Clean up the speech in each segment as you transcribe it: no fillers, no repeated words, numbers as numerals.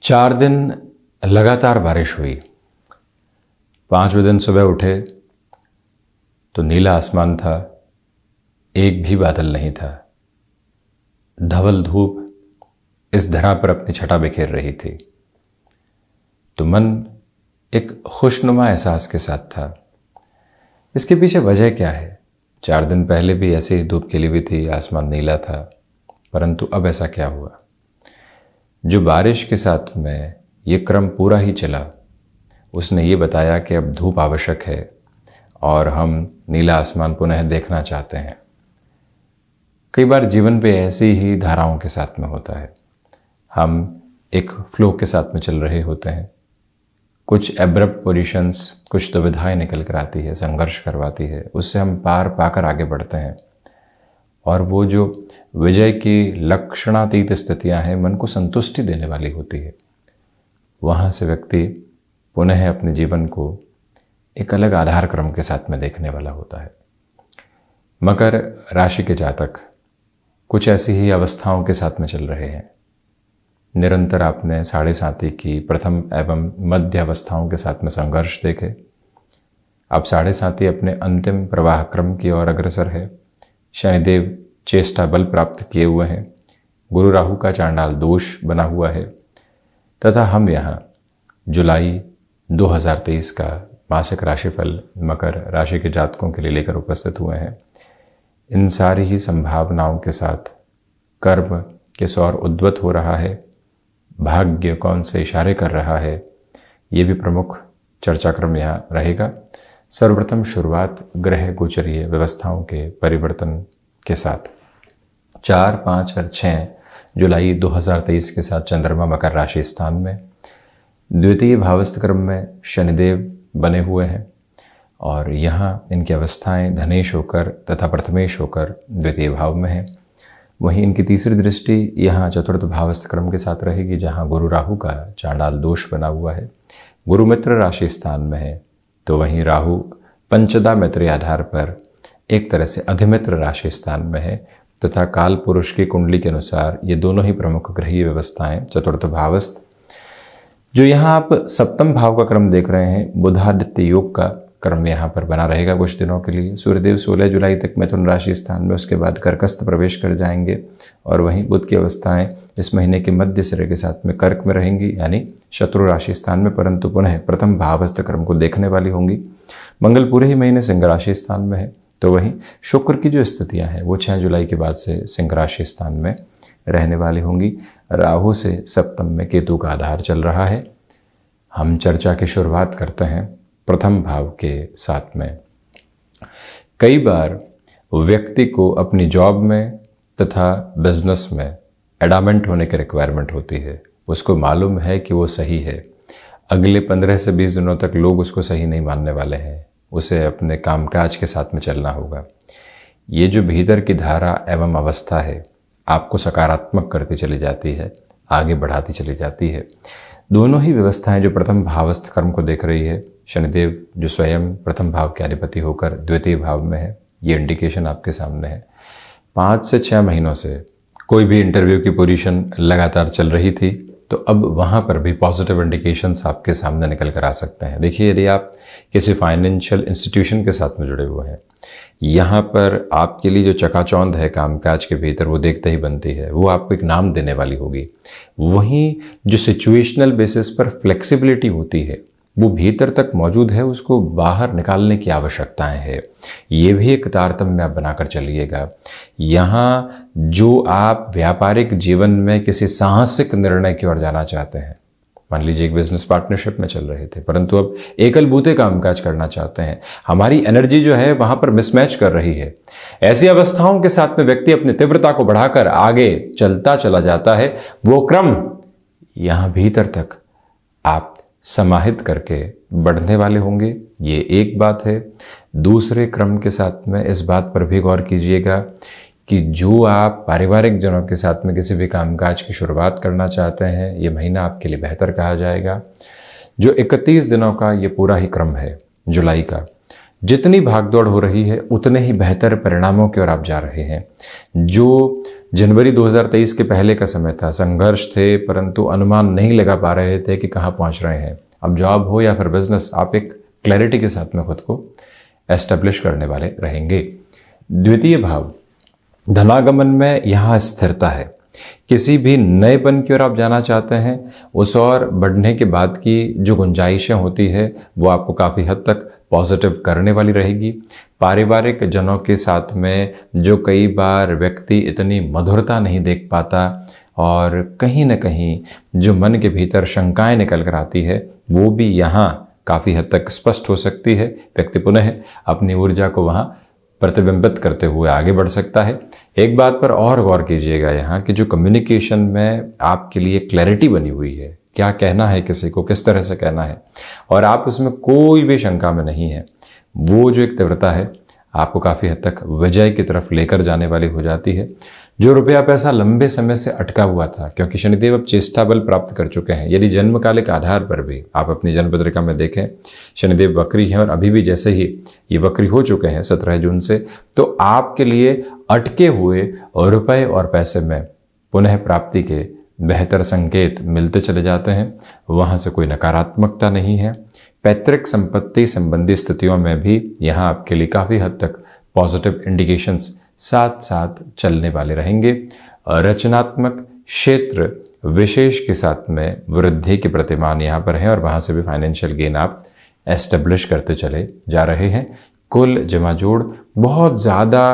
4 दिन लगातार बारिश हुई। 5वें दिन सुबह उठे तो नीला आसमान था, एक भी बादल नहीं था। धवल धूप इस धरा पर अपनी छटा बिखेर रही थी, तो मन एक खुशनुमा एहसास के साथ था। इसके पीछे वजह क्या है? 4 दिन पहले भी ऐसे ही धूप खिली हुई थी, आसमान नीला था, परंतु अब ऐसा क्या हुआ? जो बारिश के साथ में ये क्रम पूरा ही चला, उसने ये बताया कि अब धूप आवश्यक है और हम नीला आसमान पुनः देखना चाहते हैं। कई बार जीवन पे ऐसी ही धाराओं के साथ में होता है। हम एक फ्लो के साथ में चल रहे होते हैं, कुछ एब्रप्ट पोजीशंस, कुछ दुविधाएं निकल कर आती है, संघर्ष करवाती है, उससे हम पार पाकर आगे बढ़ते हैं। और वो जो विजय की लक्षणातीत स्थितियां हैं, मन को संतुष्टि देने वाली होती है, वहाँ से व्यक्ति पुनः अपने जीवन को एक अलग आधार क्रम के साथ में देखने वाला होता है। मकर राशि के जातक कुछ ऐसी ही अवस्थाओं के साथ में चल रहे हैं। निरंतर आपने 7.5 की प्रथम एवं मध्य अवस्थाओं के साथ में संघर्ष देखे। अब 7.5 अपने अंतिम प्रवाह क्रम की ओर अग्रसर है। शनिदेव चेष्टा बल प्राप्त किए हुए हैं, गुरु राहु का चांडाल दोष बना हुआ है, तथा हम यहाँ जुलाई 2023 का मासिक राशिफल मकर राशि के जातकों के लिए लेकर उपस्थित हुए हैं। इन सारी ही संभावनाओं के साथ कर्म के सौर उद्वत हो रहा है, भाग्य कौन से इशारे कर रहा है, ये भी प्रमुख चर्चा क्रम यहाँ रहेगा। सर्वप्रथम शुरुआत ग्रह गोचरीय व्यवस्थाओं के परिवर्तन के साथ 4, 5 और 6 जुलाई 2023 के साथ चंद्रमा मकर राशि स्थान में द्वितीय भावस्थ क्रम में शनिदेव बने हुए हैं और यहाँ इनकी अवस्थाएं धनेश होकर तथा प्रथमेश होकर द्वितीय भाव में है। वहीं इनकी तीसरी दृष्टि यहाँ चतुर्थ भावस्थ क्रम के साथ रहेगी, जहाँ गुरु राहु का चांडाल दोष बना हुआ है, गुरु मित्र राशि स्थान में है। तो वहीं राहु पंचदा मित्रीय आधार पर एक तरह से अधिमित्र राशि स्थान में है, तथा काल पुरुष की कुंडली के अनुसार ये दोनों ही प्रमुख ग्रहीय व्यवस्थाएं चतुर्थ भावस्थ, जो यहाँ आप सप्तम भाव का क्रम देख रहे हैं, बुधादित्य योग का क्रम यहाँ पर बना रहेगा कुछ दिनों के लिए। सूर्यदेव 16 जुलाई तक मिथुन राशि स्थान में, उसके बाद कर्कस्थ प्रवेश कर जाएंगे और वहीं बुध की अवस्थाएं इस महीने के मध्य सिरे के साथ में कर्क में रहेंगी, यानी शत्रु राशि स्थान में, परंतु पुनः प्रथम भावस्थ क्रम को देखने वाली होंगी। मंगल पूरे ही महीने सिंह राशि स्थान में है। तो वहीं शुक्र की जो स्थितियां हैं वो 6 जुलाई के बाद से सिंह राशि स्थान में रहने वाली होंगी। राहु से सप्तम में केतु का आधार चल रहा है। हम चर्चा की शुरुआत करते हैं प्रथम भाव के साथ में। कई बार व्यक्ति को अपनी जॉब में तथा बिजनेस में एडामेंट होने की रिक्वायरमेंट होती है। उसको मालूम है कि वो सही है, अगले 15 से 20 दिनों तक लोग उसको सही नहीं मानने वाले हैं, उसे अपने कामकाज के साथ में चलना होगा। ये जो भीतर की धारा एवं अवस्था है, आपको सकारात्मक करती चली जाती है, आगे बढ़ाती चली जाती है। दोनों ही व्यवस्थाएं जो प्रथम भावस्थ कर्म को देख रही है, शनिदेव जो स्वयं प्रथम भाव के अधिपति होकर द्वितीय भाव में है, ये इंडिकेशन आपके सामने है। 5 से 6 महीनों से कोई भी इंटरव्यू की पोजीशन लगातार चल रही थी, तो अब वहाँ पर भी पॉजिटिव इंडिकेशंस आपके सामने निकल कर आ सकते हैं। देखिए, यदि आप किसी फाइनेंशियल इंस्टीट्यूशन के साथ में जुड़े हुए हैं, यहाँ पर आपके लिए जो चकाचौंध है कामकाज के भीतर, वो देखते ही बनती है, वो आपको एक नाम देने वाली होगी। वहीं जो सिचुएशनल बेसिस पर फ्लेक्सिबिलिटी होती है, वो भीतर तक मौजूद है, उसको बाहर निकालने की आवश्यकताएं है। ये भी एक तारतम्य आप बनाकर चलिएगा। यहाँ जो आप व्यापारिक जीवन में किसी साहसिक निर्णय की ओर जाना चाहते हैं, मान लीजिए एक बिजनेस पार्टनरशिप में चल रहे थे, परंतु अब एकल बूते कामकाज करना चाहते हैं, हमारी एनर्जी जो है वहां पर मिसमैच कर रही है। ऐसी अवस्थाओं के साथ में व्यक्ति अपनी तीव्रता को बढ़ाकर आगे चलता चला जाता है। वो क्रम यहां भीतर तक आप समाहित करके बढ़ने वाले होंगे, ये एक बात है। दूसरे क्रम के साथ में इस बात पर भी गौर कीजिएगा कि जो आप पारिवारिक जनों के साथ में किसी भी कामकाज की शुरुआत करना चाहते हैं, ये महीना आपके लिए बेहतर कहा जाएगा। जो 31 दिनों का ये पूरा ही क्रम है जुलाई का, जितनी भागदौड़ हो रही है उतने ही बेहतर परिणामों की ओर आप जा रहे हैं। जो जनवरी 2023 के पहले का समय था, संघर्ष थे, परंतु अनुमान नहीं लगा पा रहे थे कि कहाँ पहुँच रहे हैं। अब जॉब हो या फिर बिजनेस, आप एक क्लैरिटी के साथ में खुद को एस्टेब्लिश करने वाले रहेंगे। द्वितीय भाव धनागमन में यहाँ स्थिरता है। किसी भी नएपन की ओर आप जाना चाहते हैं, उस और बढ़ने के बाद की जो गुंजाइशें होती है वो आपको काफ़ी हद तक पॉजिटिव करने वाली रहेगी। पारिवारिक जनों के साथ में जो कई बार व्यक्ति इतनी मधुरता नहीं देख पाता और कहीं न कहीं जो मन के भीतर शंकाएं निकल कर आती है, वो भी यहाँ काफ़ी हद तक स्पष्ट हो सकती है। व्यक्ति पुनः अपनी ऊर्जा को वहाँ प्रतिबिंबित करते हुए आगे बढ़ सकता है। एक बात पर और गौर कीजिएगा यहाँ कि जो कम्युनिकेशन में आपके लिए क्लैरिटी बनी हुई है, क्या कहना है किसी को, किस तरह से कहना है, और आप उसमें कोई भी शंका में नहीं है, वो जो एक तीव्रता है आपको काफ़ी हद तक विजय की तरफ लेकर जाने वाली हो जाती है। जो रुपया पैसा लंबे समय से अटका हुआ था, क्योंकि शनिदेव अब चेष्टा बल प्राप्त कर चुके हैं। यदि जन्मकालिक आधार पर भी आप अपनी जन्म पत्रिका में देखें, शनिदेव वक्री हैं और अभी भी जैसे ही ये वक्री हो चुके हैं 17 जून से, तो आपके लिए अटके हुए रुपए और पैसे में पुनः प्राप्ति के बेहतर संकेत मिलते चले जाते हैं। वहाँ से कोई नकारात्मकता नहीं है। पैतृक संपत्ति संबंधी स्थितियों में भी यहाँ आपके लिए काफ़ी हद तक पॉजिटिव इंडिकेशंस साथ साथ चलने वाले रहेंगे। रचनात्मक क्षेत्र विशेष के साथ में वृद्धि के प्रतिमान यहाँ पर हैं और वहाँ से भी फाइनेंशियल गेन आप एस्टेब्लिश करते चले जा रहे हैं। कुल जमा जोड़ बहुत ज़्यादा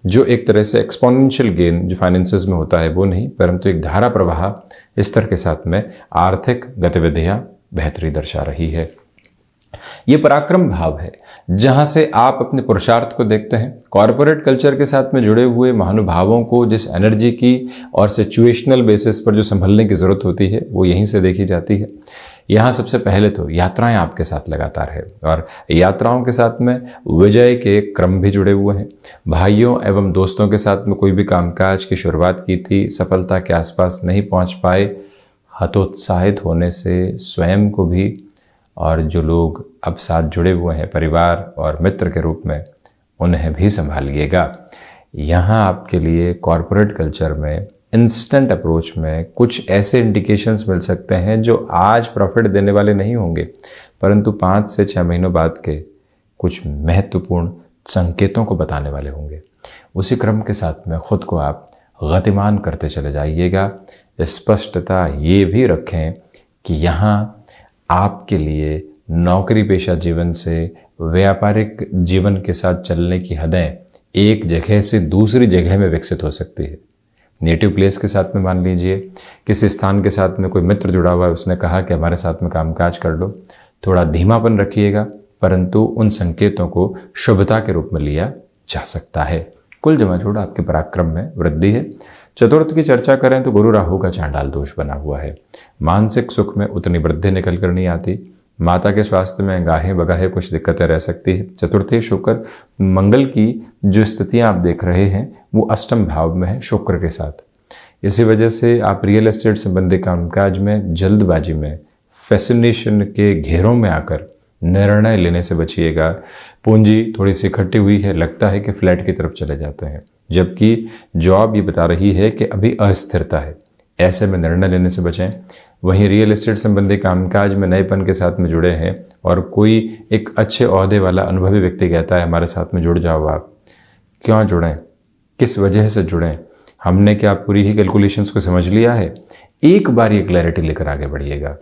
जो एक तरह से एक्सपोनेंशियल गेन जो फाइनेंसेस में होता है वो नहीं, परंतु एक धारा प्रवाह स्तर के साथ में आर्थिक गतिविधियाँ बेहतरी दर्शा रही है। ये पराक्रम भाव है जहां से आप अपने पुरुषार्थ को देखते हैं। कॉरपोरेट कल्चर के साथ में जुड़े हुए महानुभावों को जिस एनर्जी की और सिचुएशनल बेसिस पर जो संभलने की ज़रूरत होती है वो यहीं से देखी जाती है। यहाँ सबसे पहले तो यात्राएं आपके साथ लगातार है और यात्राओं के साथ में विजय के क्रम भी जुड़े हुए हैं। भाइयों एवं दोस्तों के साथ में कोई भी कामकाज की शुरुआत की थी, सफलता के आसपास नहीं पहुँच पाए, हतोत्साहित होने से स्वयं को भी और जो लोग अब साथ जुड़े हुए हैं परिवार और मित्र के रूप में, उन्हें भी संभालिएगा। यहाँ आपके लिए कॉरपोरेट कल्चर में इंस्टेंट अप्रोच में कुछ ऐसे इंडिकेशंस मिल सकते हैं जो आज प्रॉफिट देने वाले नहीं होंगे, परंतु 5 से 6 महीनों बाद के कुछ महत्वपूर्ण संकेतों को बताने वाले होंगे। उसी क्रम के साथ में खुद को आप गतिमान करते चले जाइएगा। स्पष्टता ये भी रखें कि यहाँ आपके लिए नौकरी पेशा जीवन से व्यापारिक जीवन के साथ चलने की हदें एक जगह से दूसरी जगह में विकसित हो सकती है। नेटिव प्लेस के साथ में मान लीजिए किसी स्थान के साथ में कोई मित्र जुड़ा हुआ है, उसने कहा कि हमारे साथ में कामकाज कर लो, थोड़ा धीमापन रखिएगा, परंतु उन संकेतों को शुभता के रूप में लिया जा सकता है। कुल जमा जोड़ आपके पराक्रम में वृद्धि है। चतुर्थ की चर्चा करें तो गुरु राहु का चांडाल दोष बना हुआ है। मानसिक सुख में उतनी वृद्धि निकल कर नहीं आती। माता के स्वास्थ्य में गाहे बगाहे कुछ दिक्कतें रह सकती है। चतुर्थी शुक्र मंगल की जो स्थितियां आप देख रहे हैं वो अष्टम भाव में है शुक्र के साथ। इसी वजह से आप रियल एस्टेट संबंधी कामकाज में जल्दबाजी में फैसिनेशन के घेरों में आकर निर्णय लेने से बचिएगा। पूंजी थोड़ी सी इकट्ठी हुई है, लगता है कि फ्लैट की तरफ चले जाते हैं, जबकि जॉब ये बता रही है कि अभी अस्थिरता है, ऐसे में निर्णय लेने से बचें। वहीं रियल एस्टेट संबंधी कामकाज में नएपन के साथ में जुड़े हैं और कोई एक अच्छे ओहदे वाला अनुभवी व्यक्ति कहता है हमारे साथ में जुड़ जाओ। आप क्यों जुड़ें, किस वजह से जुड़ें, हमने क्या पूरी ही कैलकुलेशंस को समझ लिया है? एक बार ये क्लैरिटी लेकर आगे बढ़िएगा।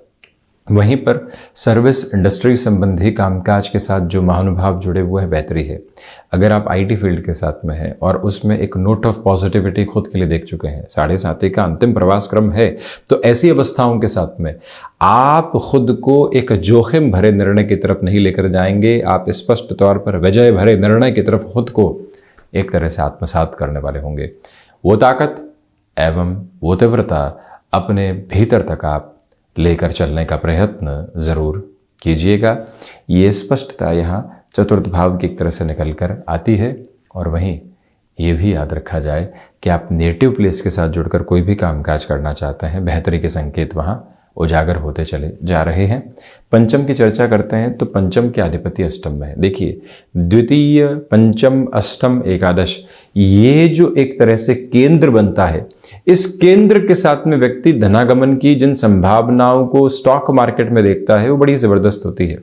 वहीं पर सर्विस इंडस्ट्री संबंधी कामकाज के साथ जो महानुभाव जुड़े हुए हैं बेहतरी है। अगर आप आईटी फील्ड के साथ में हैं और उसमें एक नोट ऑफ पॉजिटिविटी खुद के लिए देख चुके हैं, 7.5 का अंतिम प्रवास क्रम है, तो ऐसी अवस्थाओं के साथ में आप खुद को एक जोखिम भरे निर्णय की तरफ नहीं लेकर जाएंगे। आप स्पष्ट तौर पर विजय भरे निर्णय की तरफ खुद को एक तरह से आत्मसात करने वाले होंगे। वो ताकत एवं वो तीव्रता अपने भीतर तक आप लेकर चलने का प्रयत्न ज़रूर कीजिएगा। ये स्पष्टता यहाँ चतुर्थ भाव की एक तरह से निकल कर आती है। और वहीं ये भी याद रखा जाए कि आप नेटिव प्लेस के साथ जुड़कर कोई भी कामकाज करना चाहते हैं, बेहतरी के संकेत वहाँ उजागर होते चले जा रहे हैं। पंचम की चर्चा करते हैं तो पंचम के अधिपति अष्टम में है। देखिए, द्वितीय, पंचम, अष्टम, एकादश, ये जो एक तरह से केंद्र बनता है, इस केंद्र के साथ में व्यक्ति धनागमन की जिन संभावनाओं को स्टॉक मार्केट में देखता है वो बड़ी ज़बरदस्त होती है।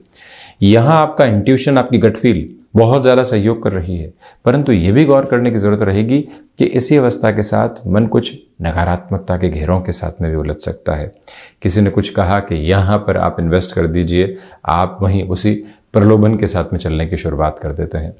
यहाँ आपका इंट्यूशन, आपकी गट फील बहुत ज़्यादा सहयोग कर रही है, परंतु ये भी गौर करने की ज़रूरत रहेगी कि इसी अवस्था के साथ मन कुछ नकारात्मकता के घेरों के साथ में भी उलझ सकता है। किसी ने कुछ कहा कि यहाँ पर आप इन्वेस्ट कर दीजिए, आप वहीं उसी प्रलोभन के साथ में चलने की शुरुआत कर देते हैं।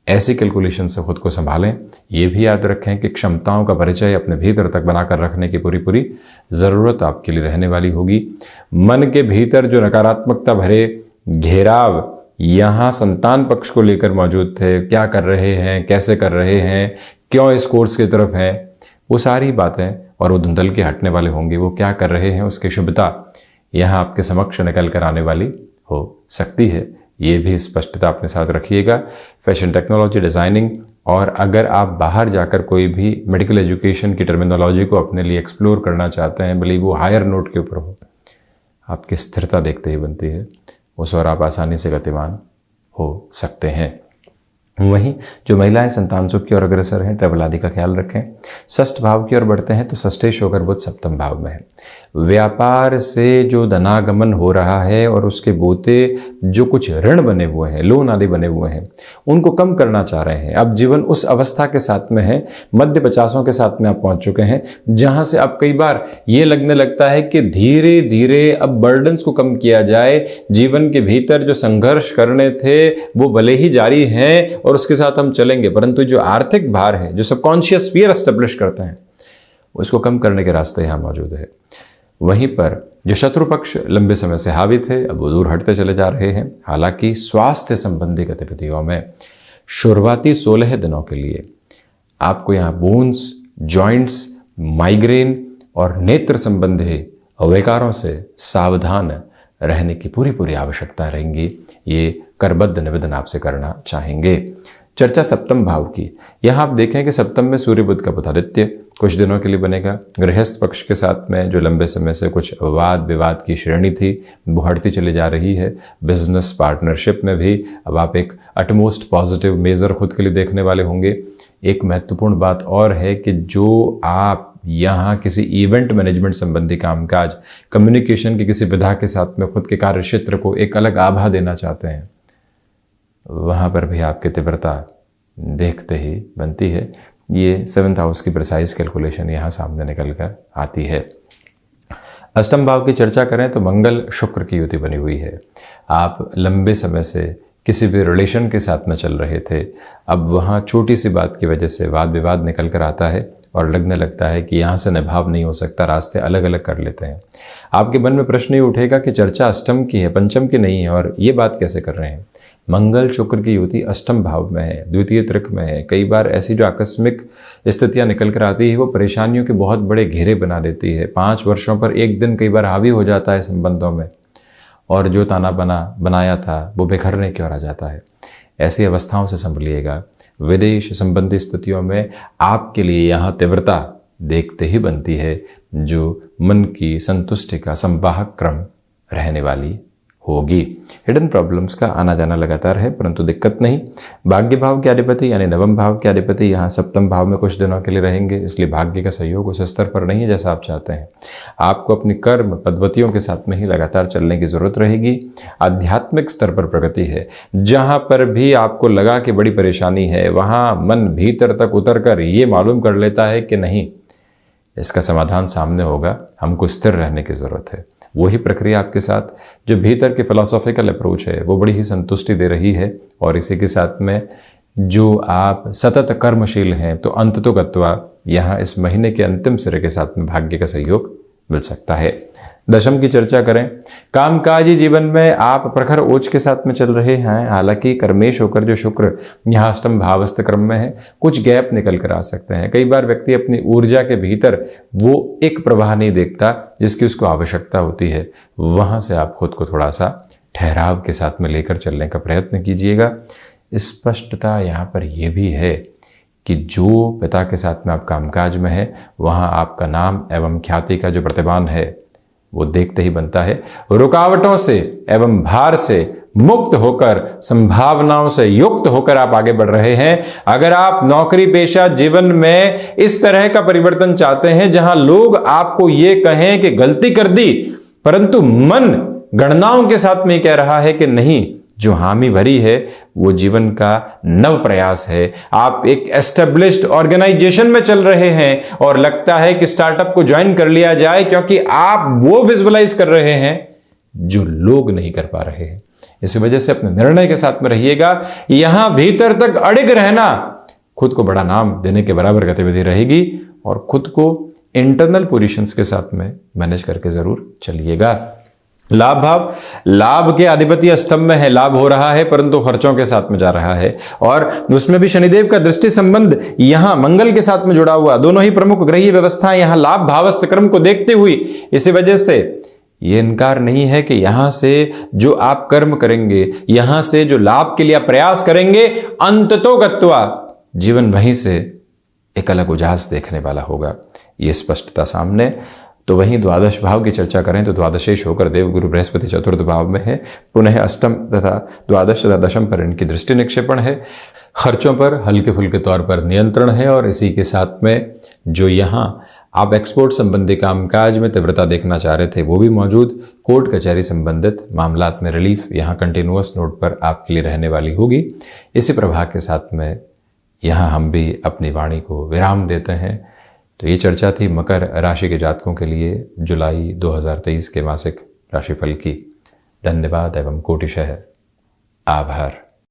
ऐसी कैलकुलेशन से खुद को संभालें। ये भी याद रखें कि क्षमताओं का परिचय अपने भीतर तक बनाकर रखने की पूरी पूरी ज़रूरत आपके लिए रहने वाली होगी। मन के भीतर जो नकारात्मकता भरे घेराव यहाँ संतान पक्ष को लेकर मौजूद थे, क्या कर रहे हैं, कैसे कर रहे हैं, क्यों इस कोर्स की तरफ हैं, वो सारी बातें और वो धुंधल के हटने वाले होंगे। वो क्या कर रहे हैं उसकी शुभता यहाँ आपके समक्ष निकल कर आने वाली हो सकती है। ये भी स्पष्टता अपने साथ रखिएगा। फैशन टेक्नोलॉजी, डिज़ाइनिंग, और अगर आप बाहर जाकर कोई भी मेडिकल एजुकेशन की टर्मिनोलॉजी को अपने लिए एक्सप्लोर करना चाहते हैं, भले वो हायर नोट के ऊपर हो, आपकी स्थिरता देखते ही बनती है, उस और आप आसानी से गतिमान हो सकते हैं। वहीं जो महिलाएं संतान सुख की ओर अग्रसर हैं, ट्रैवल आदि का ख्याल रखें। षष्ठ भाव की ओर बढ़ते हैं तो षष्ठेश होकर बुध सप्तम भाव में है। व्यापार से जो धनागमन हो रहा है और उसके बोते जो कुछ ऋण बने हुए हैं, लोन आदि बने हुए हैं, उनको कम करना चाह रहे हैं। अब जीवन उस अवस्था के साथ में है, मध्य 50ओं के साथ में आप पहुंच चुके हैं, जहां से अब कई बार ये लगने लगता है कि धीरे धीरे अब बर्डन्स को कम किया जाए। जीवन के भीतर जो संघर्ष करने थे वो भले ही जारी हैं और उसके साथ हम चलेंगे, परंतु जो आर्थिक भार है, जो सबकॉन्शियस फियर एस्टेब्लिश करते हैं, उसको कम करने के रास्ते यहां मौजूद है। वहीं पर जो शत्रु पक्ष लंबे समय से हावी थे, अब वो दूर हटते चले जा रहे हैं। हालांकि स्वास्थ्य संबंधी गतिविधियों में शुरुआती 16 दिनों के लिए आपको यहाँ बोन्स, जॉइंट्स, माइग्रेन और नेत्र संबंधी विकारों से सावधान रहने की पूरी पूरी आवश्यकता रहेंगी। ये करबद्ध निवेदन आपसे करना चाहेंगे। चर्चा सप्तम भाव की। यहाँ आप देखें कि सप्तम में सूर्य बुध का बुधादित्य कुछ दिनों के लिए बनेगा। गृहस्थ पक्ष के साथ में जो लंबे समय से कुछ वाद विवाद की श्रेणी थी वो हटती चली जा रही है। बिजनेस पार्टनरशिप में भी अब आप एक अटमोस्ट पॉजिटिव मेजर खुद के लिए देखने वाले होंगे। एक महत्वपूर्ण बात और है कि जो आप यहाँ किसी इवेंट मैनेजमेंट संबंधी कामकाज, कम्युनिकेशन की किसी विधा के साथ में खुद के कार्य क्षेत्र को एक अलग आभा देना चाहते हैं, वहाँ पर भी आपकी तीव्रता देखते ही बनती है। ये 7th हाउस की प्रिसाइज कैलकुलेशन यहाँ सामने निकल कर आती है। अष्टम भाव की चर्चा करें तो मंगल शुक्र की युति बनी हुई है। आप लंबे समय से किसी भी रिलेशन के साथ में चल रहे थे, अब वहाँ छोटी सी बात की वजह से वाद विवाद निकल कर आता है और लगने लगता है कि यहाँ से निभाव नहीं हो सकता, रास्ते अलग अलग कर लेते हैं। आपके मन में प्रश्न ये उठेगा कि चर्चा अष्टम की है, पंचम की नहीं है, और ये बात कैसे कर रहे हैं। मंगल शुक्र की युति अष्टम भाव में है, द्वितीय त्रिक में है। कई बार ऐसी जो आकस्मिक स्थितियां निकल कर आती है वो परेशानियों के बहुत बड़े घेरे बना देती है। 5 वर्षों पर एक दिन कई बार हावी हो जाता है संबंधों में, और जो ताना बनाया था वो बिखरने की ओर आ जाता है। ऐसी अवस्थाओं से संभलिएगा। विदेश संबंधी स्थितियों में आपके लिए यहाँ तीव्रता देखते ही बनती है, जो मन की संतुष्टि का संवाहक क्रम रहने वाली होगी। हिडन प्रॉब्लम्स का आना जाना लगातार है, परंतु दिक्कत नहीं। भाग्य भाव के अधिपति यानी नवम भाव के अधिपति यहाँ सप्तम भाव में कुछ दिनों के लिए रहेंगे, इसलिए भाग्य का सहयोग उस स्तर पर नहीं है जैसा आप चाहते हैं। आपको अपनी कर्म पद्धतियों के साथ में ही लगातार चलने की जरूरत रहेगी। आध्यात्मिक स्तर पर प्रगति है। जहाँ पर भी आपको लगा कि बड़ी परेशानी है, वहाँ मन भीतर तक उतर कर ये मालूम कर लेता है कि नहीं, इसका समाधान सामने होगा, हमको स्थिर रहने की ज़रूरत है। वही प्रक्रिया आपके साथ जो भीतर की फिलॉसॉफिकल अप्रोच है वो बड़ी ही संतुष्टि दे रही है। और इसी के साथ में जो आप सतत कर्मशील हैं, तो अंततोगत्वा यहाँ इस महीने के अंतिम सिरे के साथ में भाग्य का सहयोग मिल सकता है। दशम की चर्चा करें, कामकाजी जीवन में आप प्रखर ओज के साथ में चल रहे हैं। हालांकि कर्मेश होकर जो शुक्र यहाँ अष्टम भावस्थ क्रम में है, कुछ गैप निकल कर आ सकते हैं। कई बार व्यक्ति अपनी ऊर्जा के भीतर वो एक प्रवाह नहीं देखता जिसकी उसको आवश्यकता होती है। वहाँ से आप खुद को थोड़ा सा ठहराव के साथ में लेकर चलने का प्रयत्न कीजिएगा। स्पष्टता यहाँ पर यह भी है कि जो पिता के साथ में आप कामकाज में है, वहाँ आपका नाम एवं ख्याति का जो प्रतिमान है वो देखते ही बनता है। रुकावटों से एवं भार से मुक्त होकर, संभावनाओं से युक्त होकर आप आगे बढ़ रहे हैं। अगर आप नौकरी पेशा जीवन में इस तरह का परिवर्तन चाहते हैं जहां लोग आपको ये कहें कि गलती कर दी, परंतु मन गणनाओं के साथ में कह रहा है कि नहीं, जो हामी भरी है वो जीवन का नव प्रयास है। आप एक एस्टेब्लिश्ड ऑर्गेनाइजेशन में चल रहे हैं और लगता है कि स्टार्टअप को ज्वाइन कर लिया जाए, क्योंकि आप वो विजुअलाइज कर रहे हैं जो लोग नहीं कर पा रहे हैं। इसी वजह से अपने निर्णय के साथ में रहिएगा। यहां भीतर तक अड़िग रहना खुद को बड़ा नाम देने के बराबर गतिविधि रहेगी, और खुद को इंटरनल पोजीशंस के साथ में मैनेज करके जरूर चलिएगा। लाभ भाव, लाभ के अधिपति अष्टम में है, लाभ हो रहा है परंतु खर्चों के साथ में जा रहा है, और उसमें भी शनिदेव का दृष्टि संबंध यहां मंगल के साथ में जुड़ा हुआ। दोनों ही प्रमुख ग्रहीय व्यवस्थाएं यहां लाभ भावस्थ क्रम को देखते हुई, इसी वजह से ये इनकार नहीं है कि यहां से जो आप कर्म करेंगे, यहां से जो लाभ के लिए आप प्रयास करेंगे, अंततो गत्वा जीवन वहीं से एक अलग उजास देखने वाला होगा। ये स्पष्टता सामने। तो वहीं द्वादश भाव की चर्चा करें तो द्वादशेश होकर देवगुरु बृहस्पति चतुर्थ भाव में है, पुनः अष्टम तथा द्वादश तथा दशम पर इनकी दृष्टि निक्षेपण है। खर्चों पर हल्के फुल्के तौर पर नियंत्रण है, और इसी के साथ में जो यहाँ आप एक्सपोर्ट संबंधी कामकाज में तीव्रता देखना चाह रहे थे वो भी मौजूद। कोर्ट कचहरी संबंधित मामलात में रिलीफ यहाँ कंटिन्यूअस नोट पर आपके लिए रहने वाली होगी। इसी प्रभाव के साथ में यहाँ हम भी अपनी वाणी को विराम देते हैं। तो ये चर्चा थी मकर राशि के जातकों के लिए जुलाई 2023 के मासिक राशिफल की। धन्यवाद एवं कोटिशः आभार।